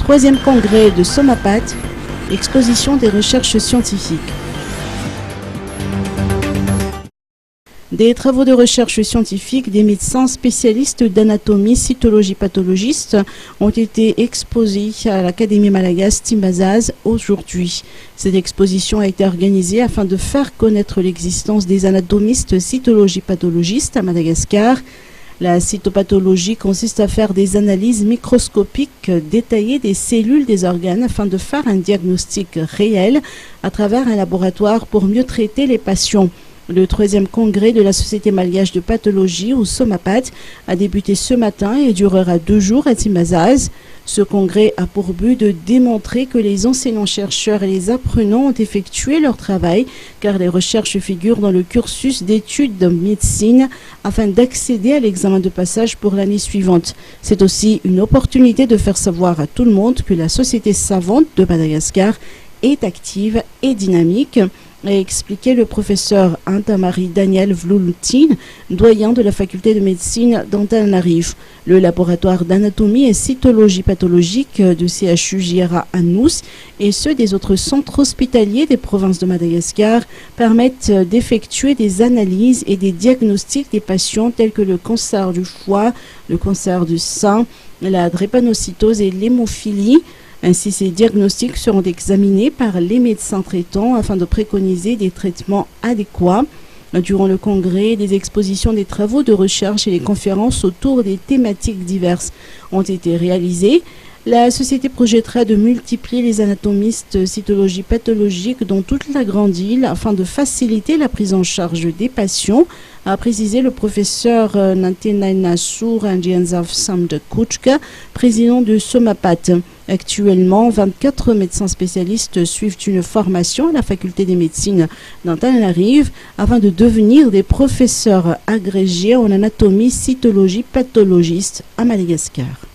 Troisième congrès de Somapat, exposition des recherches scientifiques. Des travaux de recherche scientifique des médecins spécialistes d'anatomie, cytologie, pathologiste ont été exposés à l'Académie Malagasy Timbazaz aujourd'hui. Cette exposition a été organisée afin de faire connaître l'existence des anatomistes cytologie pathologistes à Madagascar. La cytopathologie consiste à faire des analyses microscopiques détaillées des cellules des organes afin de faire un diagnostic réel à travers un laboratoire pour mieux traiter les patients. Le troisième congrès de la Société malgache de pathologie, ou Somapat, a débuté ce matin et durera 2 jours à Timbazaz. Ce congrès a pour but de démontrer que les enseignants-chercheurs et les apprenants ont effectué leur travail, car les recherches figurent dans le cursus d'études de médecine afin d'accéder à l'examen de passage pour l'année suivante. C'est aussi une opportunité de faire savoir à tout le monde que la Société savante de Madagascar est active et dynamique, a expliqué le professeur Antamari Daniel Vlouloutin, doyen de la faculté de médecine d'Antananarivo. Le laboratoire d'anatomie et cytologie pathologique du CHU JRA à Nous et ceux des autres centres hospitaliers des provinces de Madagascar permettent d'effectuer des analyses et des diagnostics des patients tels que le cancer du foie, le cancer du sein, la drépanocytose et l'hémophilie. Ainsi, ces diagnostics seront examinés par les médecins traitants afin de préconiser des traitements adéquats. Durant le congrès, des expositions des travaux de recherche et des conférences autour des thématiques diverses ont été réalisées. La société projettera de multiplier les anatomistes cytologie pathologique dans toute la grande île afin de faciliter la prise en charge des patients, a précisé le professeur Nantenaina Sourandjianzav Samdekouchka, président de Somapat. Actuellement, 24 médecins spécialistes suivent une formation à la faculté des médecines d'Antananarivo afin de devenir des professeurs agrégés en anatomie, cytologie, pathologiste à Madagascar.